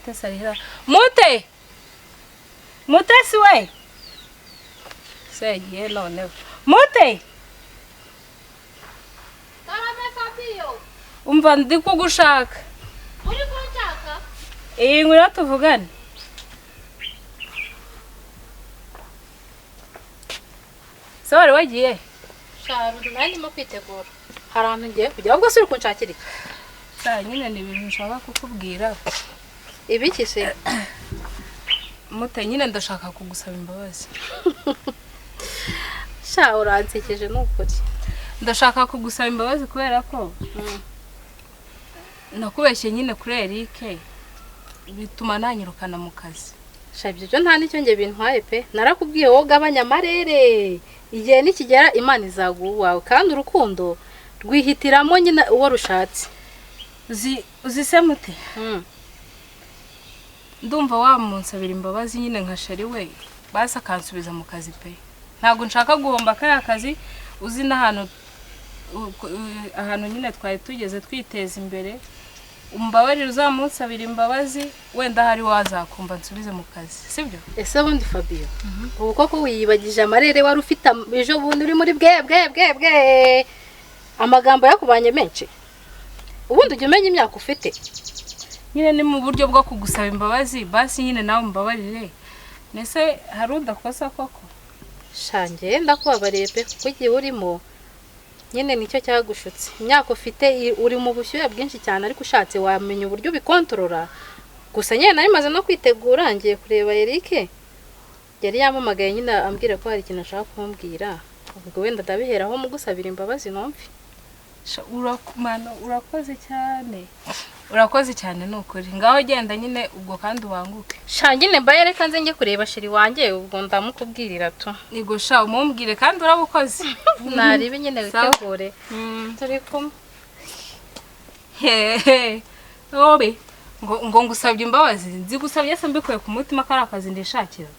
Mutesi arihira. Mutesi we. Segiye none. Mute. Karame Fabio. Umva ndi kugushaka. Uri kunshaka? Ngwino tuvugane. Sore wagiye? Sharu nandi mo kwitegura. Harantu ngiye kujya ahubwo suri kunshakira iki? Sa nyine ni ibintu nshaka kukubwira. Ibiki se? Mute nyine ndashaka kugusaba imbabazi. Sha uransekeje n'ukuri. Ndashaka kugusaba imbabazi kubera ko nakubeshye nyine kuri Eric bituma nanyirukana mu kazi. Sha ibyo nta nicyo nge bintwaye pe. Narakubwiye wowe gabanya amarere. Igihe nikigera Imana izaguwawe kandi urukundo rwihitiramo nyine uwo rushatse. Uzi se Mute? Ndumva wamunsabira imbabazi nyine nka sheri we basa kansubiza mu kazi pe. Ntago nshaka guhomba kaya kazi uzi n'ahantu nyine twari tugeze twiteza imbere. Umbabarira uzamunsabira imbabazi wenda hari wazakumva nsubize mu kazi sibyo? Ese bundi Fabio ubu koko wiyibagije amarere wari ufite ejo bundi uri muri bwe amagambo yakubanye menshi. Ubundi ujye umenya imyaka ufite. Nyine ni mu buryo bwo kugusaba imbabazi basi nyine nawe umbabarire. Nese hari udakosa koko? Shange ndakubabariye pe kuko igihe urimo nyine nicyo cyagushutse. Imyaka ufite uri mu bushyuhe bwinshi cyane ariko ushatse wamenya uburyo bikontorora. Gusa nyine nari maze no kwitegura ngiye kureba Eric. Yari yamamagaye nyine ambwira ko hari ikintu ashaka kumbwira. Ubwo wenda ndabiheraho mu gusabira imbabazi nomve. Urakoze cyane. Urakoze cyane nukuri. Ngaho genda nyine ubwo kandi ubanguke. Shangine mbaye reka nze nge kureba sheri wanjye ubwo ndamukubwirira tu. Nigo sha umumbwire kandi urabukoze. Naribe nyine witegure. Turi kumwe. Obe. Ngo ngusabye imbabazi. Nzi gusabye se mbikuye ku mutima kari akazi ndishakira.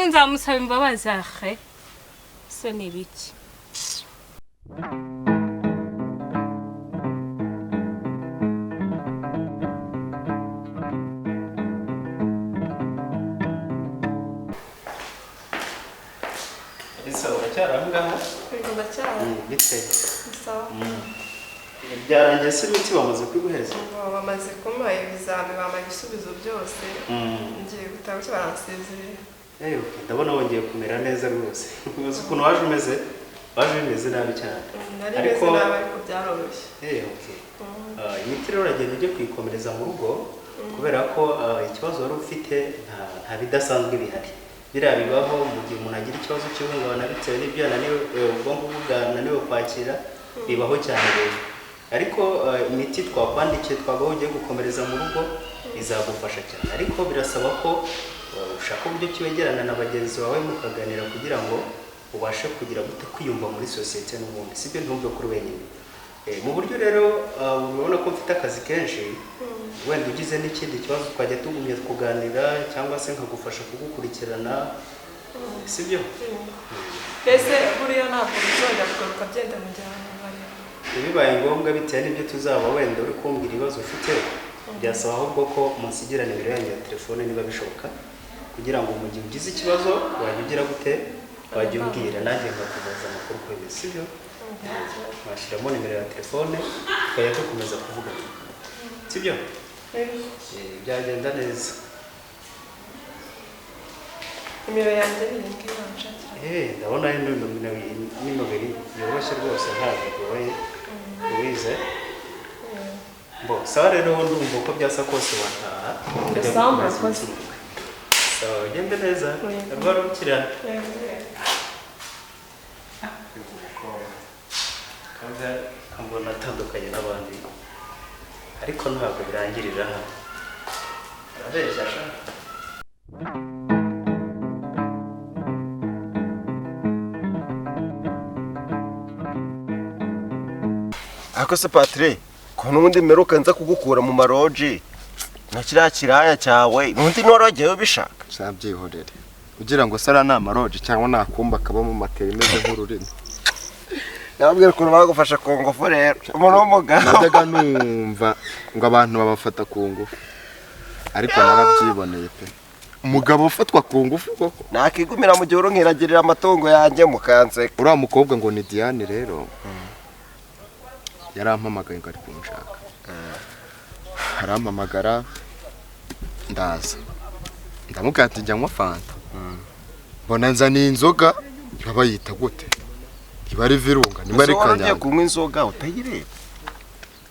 Nzamusaba imbabazi ahe. Se ni biki? Byarangiye se imiti bamaze kwiguhereza? Bamaze kumuha ibizami bamaye ibisubizo byose. Ngiye gutaha cyo baransezerera. Ndabona wongeye kumera neza rwose. Uzi ukuntu waje umeze? Waje bimeze nabi cyane. Nari meze nabi ariko byaroroshye. Imiti rero uragenda ujye kwikomereza mu rugo kubera ko ikibazo wari ufite nta bidasanzwe bihari. Biriya bibaho mu gihe umuntu agira ikibazo cy'ihungabana bitewe n'ibyo yananiwe ubwonko bwananiwe kwakira bibaho cyane rero. Ariko imiti twakwandikiye twagaho ugiye gukomereza mu rugo izagufasha cyane. Ariko birasaba ko ushaka uburyo kiwegerana na bagenzi bawe mukaganira kugira ngo ubashe kugira gute kwiyumva muri societe n'ubundi. Sibyo ntumve kuri wenyine. Mu buryo rero urabona ko mfite akazi kenshi wenda ugize n'ikindi kibazo twajya tugumye kuganira cyangwa se nkagufasha kugukurikirana. Sibyo? Ese buriya ntabwo bizongera kugaruka byenda mu gihe bibaye ngombwa bitewe n'ibyo tuzaba wenda uri kumbwira ibibazo ufite byasaba ahubwo ko munsigira nimero yanyu ya telefone niba bishoboka kugira ngo mu gihe ugize ikibazo wajya ugira gute wajya umbwira nanjye ngakubaza amakuru kuri ibi. Sibyo? Washyiramo nimero ya telefone tukajya dukomeza kuvugana. Sibyo? Byagenda neza. Nimero yanjye ni ngiyo nshakira. Ndabona nimero yoroshye rwose ntabwo bigoye uwize. Sawa rero ndumva uko byasa kose wataha. Sawa gende neza. Rwara ukirana. Kambona atandukanye n'abandi ariko ntabwo birangirira hano. Arabeshya sha. Ako se Patrick ko nundi meruka nza kugukura mu maroji na kiriya kiraya cyawe nundi norogewe bishaka sabyihorere ugira ngo sara na maroji cyangwa nakumba kaba mu materi meze nk'ururimi. Nababwira ko bagufasha ku ngufu rero umuntu w'umugabo najyaga numva ngo abantu babafata ku ngufu. ariko narabyiboneye pe umugabo ufatwa ku ngufu koko nakigumira mu gihe nkiragirira amatongo yanjye mukanseka. uriya mukobwa ngo ni Diane rero yarampamagaye ngo ari kunshaka arampamagara ndaza ndamubwira ati njya nywa fanta mbona nzaniye inzoga babayita gute iba ari virunga niba ari kanyanga ugiye kunywa inzoga utayireba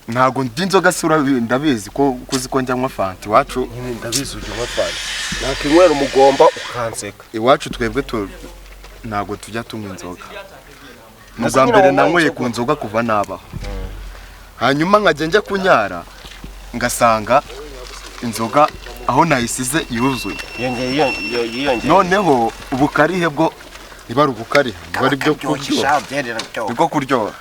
ntago ndi inzoga sura ndabizi ko kuzi ko njya nywa fanta iwacu ndabizi ujya nywa fanta nakinywera umugomba ukanseka iwacu twebwe ntago tujya tunywa inzoga muza mbere nanyweye ku nzoga kuva nabaho hanyuma nkajya njya kunyara ngasanga inzoga aho nayisize yuzuye noneho ubukarihe bwo niba ari ubukarihe niba ari byo kuryoha nibwo kuryoha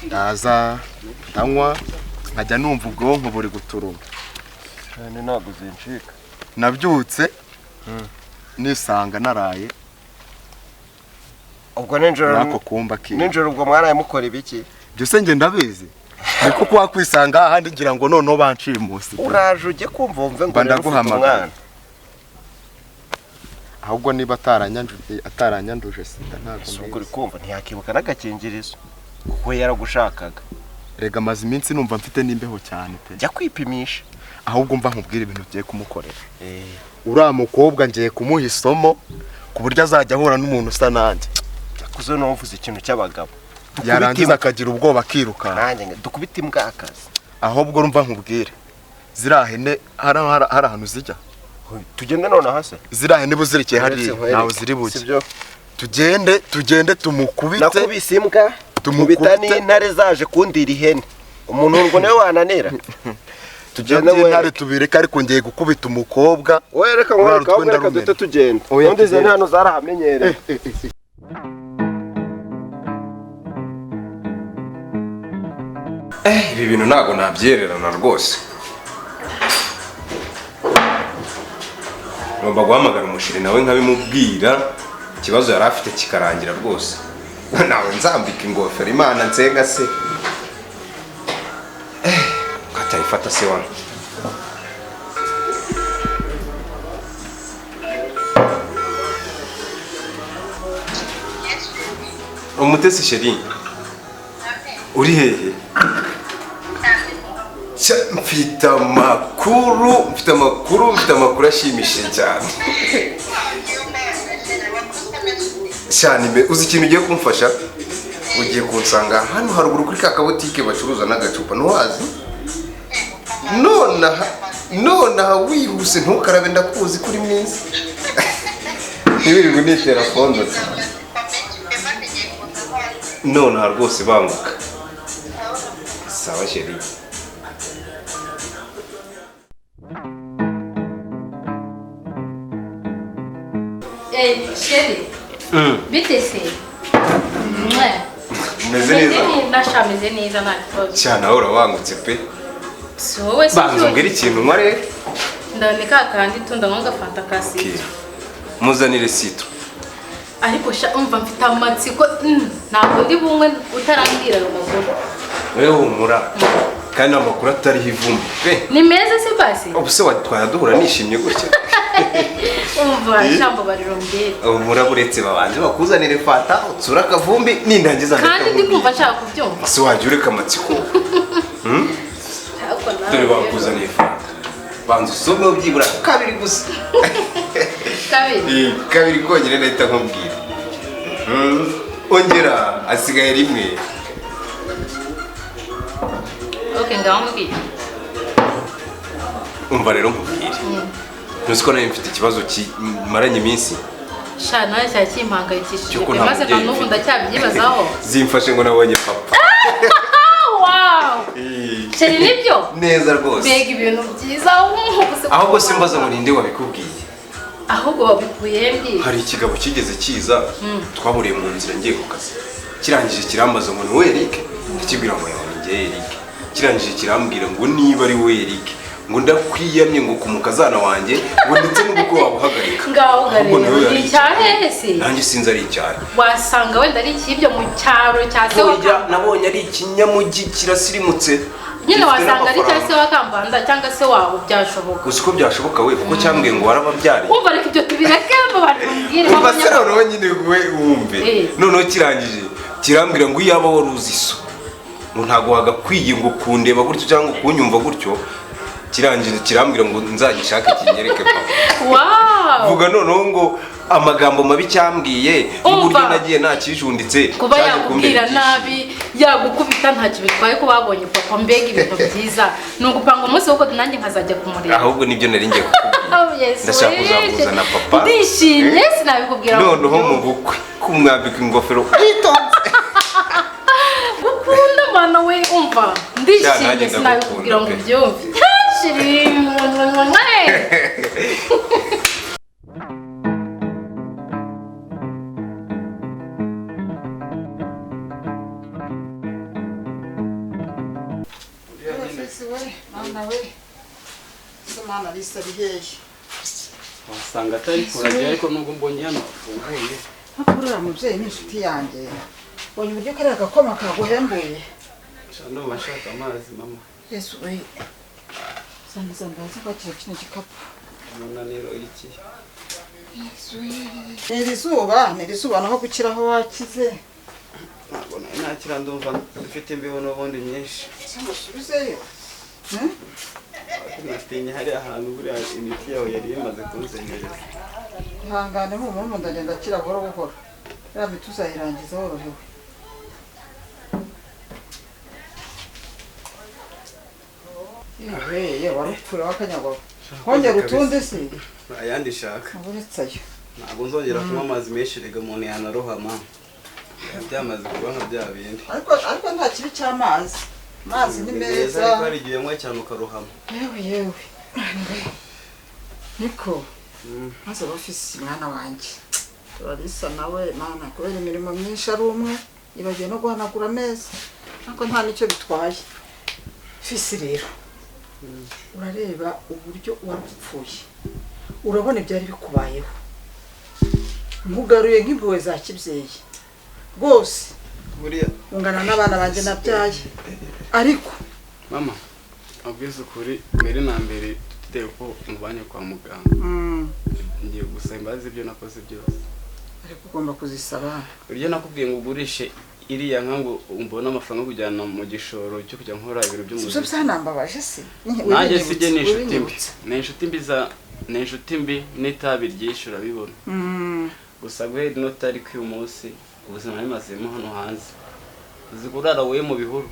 ndaza ndanywa nkajya numva ubwonko buri guturuma ntabwo zinshika nabyutse nisanga naraye ubwo nijoro nako kumba ki nijoro ubwo mwaraye mukora ibiki byose nge ndabizi ariko kwa kwisanga ahandi ngira ngo noneho banciye munsi uraje ujye kumva wumve ngo ndaguhamagara ahubwo niba ataranyanduje sida ntabwo uri kumva ntiyakibuka n'agakingirizo kuko yaragushakaga rega amaze iminsi numva mfite n'imbeho cyane pe jya kwipimisha ahubwo mva nkubwira ibintu ugiye kumukorera uriya mukobwa ngiye kumuha isomo ku buryo azajya ahura n'umuntu usa nanjye yakuze n'uvuze ikintu cy'abagabo yarangiza akagira ubwoba akiruka nanjye dukubita imbwa akazi ahubwo urumva nkubwire ziriya hene hari ahantu zijya tugende none hase ziriya hene buzirikiye hariya ntawe ziri buke tugende tumukubite nakubise imbwa tumubita n'intare zaje kundira ihene umuntu ngo nawe wananira tugende intare tubireka ariko ngiye gukubita umukobwa wereka reka dute tugenda undi zene hano zarahamenyereye ibi bintu ntago nabyererana rwose ngomba guhamagara umushiri nawe nkabimubwira ikibazo yari afite kikarangira rwose nawe nzambika ingofero imana nsenga se katayifata se wana umutesi sheri uri hehe mfite amakuru ashimishije cyane cyane uzi ikintu ugiye kumfasha ugiye kunsanga hano haruguru kuri ka kabotike bacuruza n'agacupa ntuhazi nonaha wihuse ntukarabe ndakuzi kuri mwiza ntibirirwe nitera fondo nonaha rwose banguka sawa sheri Sheri bite se meze neza nashameze neza nta kibazo cyane aho urabangutse pe si wowe se banza umbwire ikintu nkwa rero ndabona kakandi tunda nk'agafanta ka sitro muzanire sitro ariko umva mfite amatsiko ntabwo ndi bumwe utarambwira ayo makuru wewe humura kandi amakuru atariho ivumbi pe ni meza se basi ubuse twayaduhura nishimye gutya umva ijambo barirombere humura buretse babanje bakuzanire fanta utsura akavumbi nindangiza kandi ndi kumva nshaka kubyumva si wajya ureka amatsiko dore bakuzaniye fanta banza usome byibura kabiri gusa kabiri konyine nahita nkubwira ongera asigaye rimwe ngaho mbwira umva rero nkubwire ntuzi ko nawe mfite ikibazo kimaranye iminsi sha nawe cyakimpangayikishije maze na n'ubu ndacyabyibazaho zimfashe ngo nabonye papa sheri nibyo neza rwose mbega ibintu byiza ahubwo se mbaza ngo ninde wabikubwiye ahubwo wabikuye mbwira hari ikigabo kigeze kiza twahuriye mu nzira ngiye ku kazi kirangije kirambaza ngo ni we Eric ndakibwira ngo yawe njye Eric kirangije kirambwira ngo niba ari we Eric ngo ndakwiyamye ngo kumukazana wanjye ngo ndetse n'ubwo wabuhagarika ngaho garero ni cyahe se nanjye sinzi ari icyahe wasanga wenda ari ikibyo mu cyaro cya se nabonye ari ikinyamugi kirasirimutse nyine wasanga ari cyangwa se wakambanda cyangwa se wawe byashoboka gusa uko byashoboka we kuko cyambwiye ngo warababyariye wumva reka ibyo tubireke mu bantu mbwire umva se noneho nyine we wumve noneho kirangije kirambwira ngo iyaba wari uzi so ngo ntabwo wagakwiye ngo kundeba gutyo cyangwa kunyumva gutyo kirangije kirambwira ngo nzagishake kinyereke papa wow vuga noneho ngo amagambo mabi cyambwiye n'uburyo nagiye nakijunditse kuba yakubwira nabi yagukubita nta kibitwaye ko babonye papa mbega ibintu byiza ni ugupanga umunsi wo nanjye nkazajya kumureba ahubwo nibyo nari ngiye kukubwira ndashaka kuzaguza na papa ndishimye sinabikubwira noneho mu bukwe kumwambika ingofero witonze gukunda mana we umva ndishimye sinabikubwira ngo byumve wasanga atari kuragira ariko nubwo mbonye hano hafunguye uriya mubyeyi ni inshuti yanjye ubonye uburyo kariya gakoma kaguhembuye ndumva nshaka amazi mama yesu we zangiza ndaza kwakira kino gikapu umunaniro iki ni iri zuba naho gukiraho wakize ntabwo nari nakira ndumva mfite imbeho n'ubundi nyinshi cyangwa usubizeyo natinye hariya ahantu buriya imiti yawe yari imaze kunzengereza ihangane nk'umuntu ndagenda akira buhoro buhoro ya miti uzayirangiza worohewe yewe wari upfura w'akanyagwa hongera utundi se ayandi shaka uretse ayo ntabwo nzongera kunywa amazi menshi rega umuntu yanarohama byamaze kuba nka bya bindi ariko nta kibi cy'amazi amazi ni meza ariko hari igihe nywa cyane ukarohama yewe niko maze ofisi mwana wanjye turarisa nawe mana kubera imirimo myinshi ari umwe yibagiwe no guhanagura ameza ariko nta nicyo bitwaye fisi rero urareba uburyo warupfuye urabona ibyari bikubayeho nkugaruye nk'impuhwe za kibyeyi rwose buriya ungana n'abana banjye nabyaye ariko mama abwiza ukuri mbere na mbere tuteye ko mubanye kwa muganga ngiye gusaba imbabazi ibyo nakoze byose ariko ugomba kuzisaba uryo nakubwiye ngo ugurishe iriya nka ngo umbone amafaranga yo kujyana mu gishoro cyo kujya nkora ibiro by'umuziki ibyo byanambabaje se nanjye sijye ni inshuti mbi ni inshuti mbi n'itabi ryinshi urabibona gusa guhera inota ariko uyu munsi ubuzima bimazemo hano hanze uzi kurara wowe mu bihuru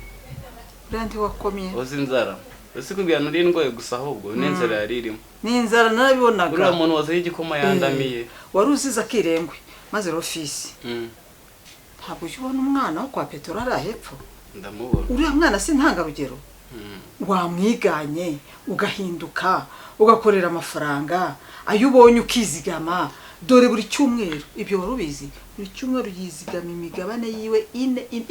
uriya ntiwakomye uzi inzara uzi kubwira nturi indwaye gusa ahubwo n'inzara yari irimo ni inzara narabibonaga uriya muntu wazaho igikoma yandamiye wari uzize akirengwe maze rofisi ntabwo ujya ubona umwana wo kwa petero ari ahepfo ndamubona uriya mwana si ntangarugero wamwiganye ugahinduka ugakorera amafaranga ayo ubonye ukizigama dore buri cyumweru ibyo wari ubizi buri cyumweru yizigama imigabane yiwe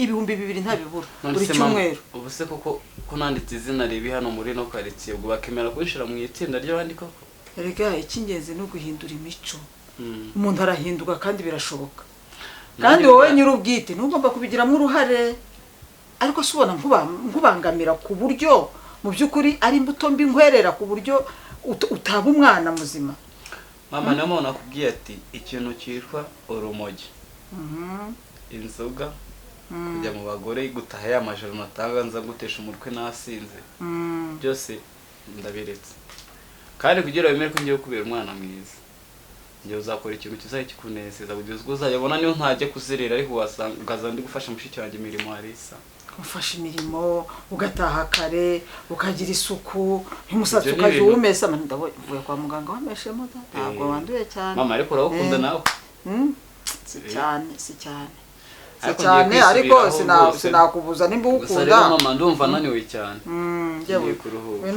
ibihumbi 2 ntabibura buri cyumweru ubu se koko ko nanditse izina ribi hano muri no karitsiye ubwo bakemera kunshira mu itsinda ry'abandi koko erega icy'ingenzi no guhindura imico umuntu arahinduka kandi birashoboka kandi wowe nyir'ubwite ntugomba kubigiramo uruhare ariko subona nkubangamira ku buryo mu byukuri ari imbuto mbi nkwerera ku buryo utaba umwana muzima mama namo nakubwiye ati ikintu cyitwa urumogi inzoga kujya mu bagore gutaha ya majoro natanga nza gutesha umutwe nasinze byose ndabiretse kandi kugira wemere ko ngiye kubera umwana mwiza ngiye uzakora ikintu kizajya kikunezeza kugeza ubwo uzayabona niyo ntajya kuzerera ariko wasanga ndi gufasha mushiki wanjye imirimo Arisa ufasha imirimo ugataha kare ukagira isuku nk'umusatsi ukaje umesa ndavuye kwa muganga wameshemo ntabwo wanduye cyane mama ariko urawukunda nawe si cyane ariko sinakubuza nimba ukunda mama ndumva naniwe cyane ngiye kuruhuka